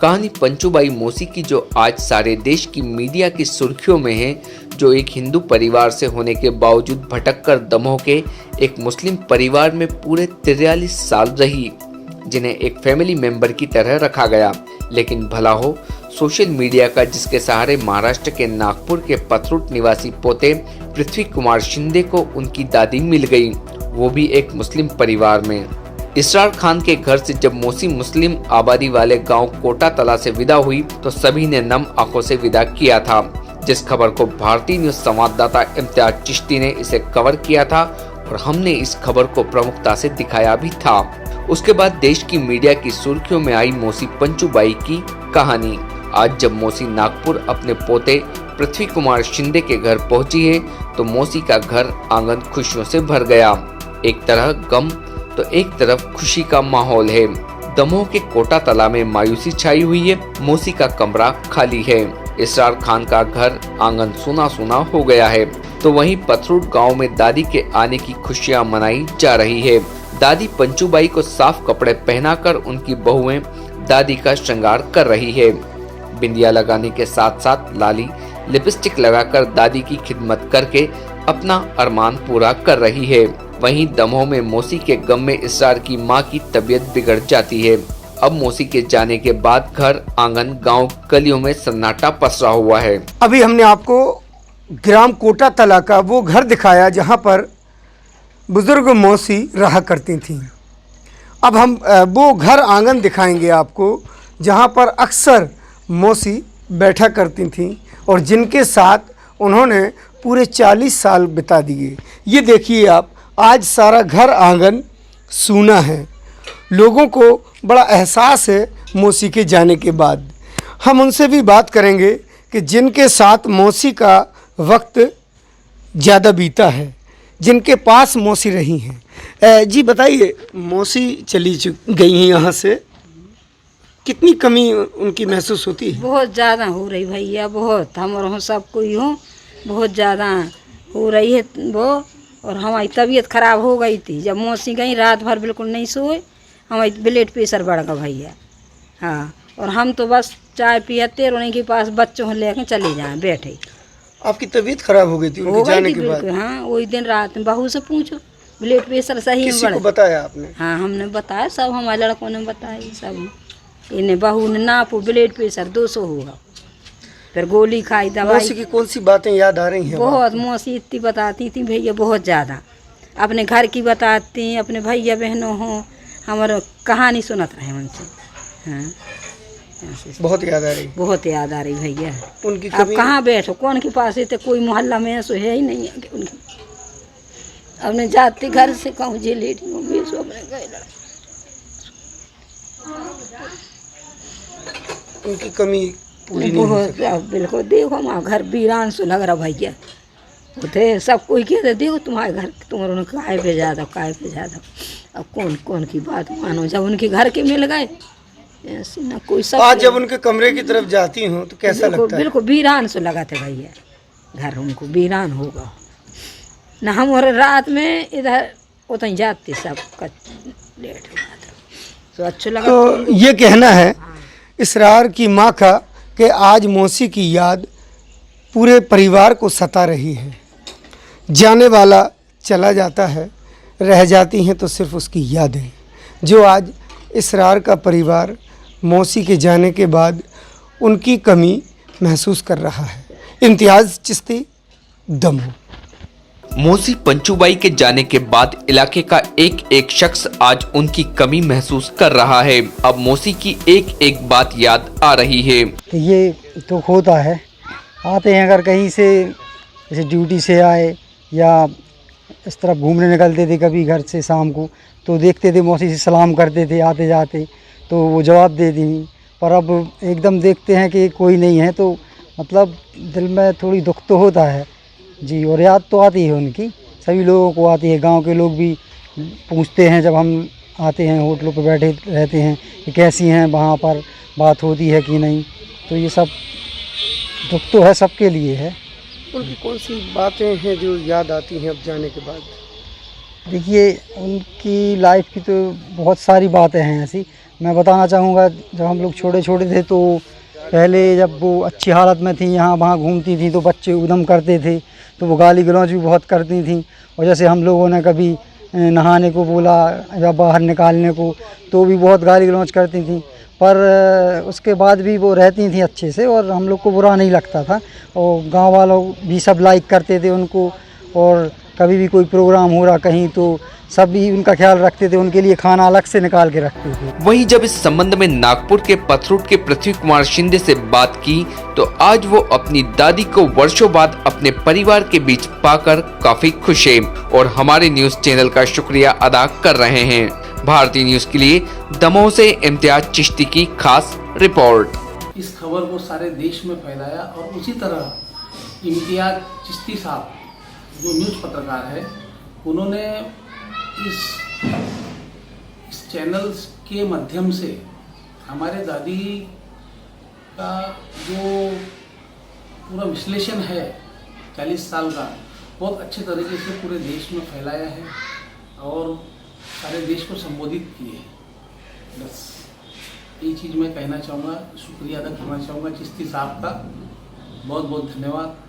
कहानी पंचूबाई मौसी की, जो आज सारे देश की मीडिया की सुर्खियों में है, जो एक हिंदू परिवार से होने के बावजूद भटककर दमोह के एक मुस्लिम परिवार में पूरे 43 साल रही, जिन्हें एक फैमिली मेंबर की तरह रखा गया। लेकिन भला हो सोशल मीडिया का, जिसके सहारे महाराष्ट्र के नागपुर के पथरुट निवासी पोते पृथ्वी कुमार शिंदे को उनकी दादी मिल गई, वो भी एक मुस्लिम परिवार में। इसरार खान के घर से जब मौसी मुस्लिम आबादी वाले गांव कोटा तला से विदा हुई तो सभी ने नम आंखों से विदा किया था। जिस खबर को भारतीय न्यूज संवाददाता इम्तियाज चिश्ती ने इसे कवर किया था और हमने इस खबर को प्रमुखता से दिखाया भी था। उसके बाद देश की मीडिया की सुर्खियों में आई मौसी पंचूबाई की कहानी। आज जब मौसी नागपुर अपने पोते पृथ्वी कुमार शिंदे के घर पहुंची है तो मौसी का घर आंगन खुशियों से भर गया। एक तरह गम तो एक तरफ खुशी का माहौल है। दमोह के कोटा तला में मायूसी छाई हुई है। मौसी का कमरा खाली है। इसरार खान का घर आंगन सूना सूना हो गया है। तो वहीं पथरुट गांव में दादी के आने की खुशियां मनाई जा रही है। दादी पंचूबाई को साफ कपड़े पहनाकर उनकी बहुएं दादी का श्रृंगार कर रही है। बिंदिया लगाने के साथ साथ लाली लिपस्टिक लगाकर दादी की खिदमत करके अपना अरमान पूरा कर रही है। वहीं दमोह में मौसी के गम में इसरार की मां की तबीयत बिगड़ जाती है। अब मौसी के जाने के बाद घर आंगन गांव गलियों में सन्नाटा पसरा हुआ है। अभी हमने आपको ग्राम कोटा तला का वो घर दिखाया जहां पर बुजुर्ग मौसी रहा करती थीं। अब हम वो घर आंगन दिखाएंगे आपको जहां पर अक्सर मौसी बैठा करती थीं और जिनके साथ उन्होंने पूरे 40 साल बिता दिए। ये देखिए आप, आज सारा घर आंगन सूना है। लोगों को बड़ा एहसास है मौसी के जाने के बाद। हम उनसे भी बात करेंगे कि जिनके साथ मौसी का वक्त ज़्यादा बीता है, जिनके पास मौसी रही हैं। जी बताइए, मौसी चली गई हैं यहाँ से, कितनी कमी उनकी महसूस होती है? बहुत ज़्यादा हो रही भैया, बहुत। हम सब कोई हूँ, बहुत ज़्यादा हो रही है वो। और हमारी तबीयत खराब हो गई थी जब मौसी गई, रात भर बिल्कुल नहीं सोए। हमारी ब्लड प्रेशर बढ़ गया भैया। हाँ, और हम तो बस चाय पियते और उन्हीं के पास बच्चों को लेकर चले जाएं बैठे। आपकी तबीयत खराब हो गई थी उनके जाने के बाद? हाँ, वही दिन रात में बहू से पूछो, ब्लड प्रेशर सही किसी को बताया आपने? हाँ, हमने बताया, सब हमारे लड़कों ने बताया सब। इन्हें बहू ने नापो, ब्लड प्रेशर 200 होगा। फिर गोली खाई, दवाई। मौसी की कौन सी बातें याद आ रही हैं? बहुत। मौसी इतनी बताती थी भैया, बहुत ज़्यादा। अपने घर की बताती, अपने भैया बहनों हों, हमारे कहानी सुनत रहे उनसे। हाँ, बहुत याद आ रही, बहुत याद आ रही भैया उनकी। अब कहाँ बैठो, कौन के पास है? तो कोई मोहल्ला में ऐसो है ही नहीं है कि उनकी। अपने जाते घर से कहूँ जे लेटी हूँ बेसो अपने गए। उनकी कमी पूरी नहीं हो सकी। बिल्कुल। देखो हमारा घर वीरान से लग रहा भैया। उठे सब कोई कहते देखो तुम्हारे घर तुम्हारे काय पे ज्यादा, काय पे ज्यादा। अब कौन कौन की बात मानो, जब उनके घर के मिल गए ऐसे ना कोई सब। आज जब उनके कमरे की तरफ जाती हूँ तो कैसा लगता है? बिल्कुल वीरान से लगा थे भैया, घर उनको वीरान होगा ना। हम और रात में इधर उतनी जाते सब लेट हो जाता तो अच्छा लगा। तो ये कहना है इसरार की माँ का कि आज मौसी की याद पूरे परिवार को सता रही है। जाने वाला चला जाता है, रह जाती हैं तो सिर्फ उसकी यादें, जो आज इसरार का परिवार मौसी के जाने के बाद उनकी कमी महसूस कर रहा है। इम्तियाज चिश्ती, दमोह। मौसी पंचूबाई के जाने के बाद इलाके का एक एक शख्स आज उनकी कमी महसूस कर रहा है। अब मौसी की एक एक बात याद आ रही है। ये तो होता है, आते हैं अगर कहीं से जैसे ड्यूटी से आए या इस तरफ घूमने निकलते थे कभी घर से शाम को, तो देखते थे मौसी से सलाम करते थे आते जाते, तो वो जवाब दे दी। पर अब एकदम देखते हैं कि कोई नहीं है तो मतलब दिल में थोड़ी दुख तो होता है जी। और याद तो आती है उनकी, सभी लोगों को आती है। गांव के लोग भी पूछते हैं जब हम आते हैं, होटलों पर बैठे रहते हैं कि कैसी हैं, वहाँ पर बात होती है कि नहीं। तो ये सब दुख तो है, सबके लिए है। उनकी कौन सी बातें हैं जो याद आती हैं अब जाने के बाद? देखिए उनकी लाइफ की तो बहुत सारी बातें हैं ऐसी, मैं बताना चाहूँगा, जब हम लोग छोटे छोटे थे तो पहले जब वो अच्छी हालत में थी, यहाँ वहाँ घूमती थी, तो बच्चे उद्यम करते थे, तो वो गाली गलौज भी बहुत करती थी। और जैसे हम लोगों ने कभी नहाने को बोला या बाहर निकालने को, तो भी बहुत गाली गलौज करती थी। पर उसके बाद भी वो रहती थी अच्छे से और हम लोग को बुरा नहीं लगता था, और गांव वालों भी सब लाइक करते थे उनको। और कभी भी कोई प्रोग्राम हो रहा कहीं तो सब भी उनका ख्याल रखते थे, उनके लिए खाना अलग से निकाल के रखते थे। वहीं जब इस संबंध में नागपुर के पथरूट के पृथ्वी कुमार शिंदे से बात की तो आज वो अपनी दादी को वर्षों बाद अपने परिवार के बीच पाकर काफी खुश हैं और हमारे न्यूज चैनल का शुक्रिया अदा कर रहे हैं। भारतीय न्यूज के लिए दमोह से इम्तियाज चिश्ती की खास रिपोर्ट। इस खबर को सारे देश में फैलाया और उसी तरह इम्तियाज चिश्ती साहब जो न्यूज़ पत्रकार है, उन्होंने इस चैनल के माध्यम से हमारे दादी का जो पूरा विश्लेषण है 40 साल का, बहुत अच्छे तरीके से पूरे देश में फैलाया है और सारे देश को संबोधित किए। बस यही चीज़ मैं कहना चाहूँगा, शुक्रिया अदा करना चाहूँगा चिश्ती साहब का। बहुत बहुत धन्यवाद।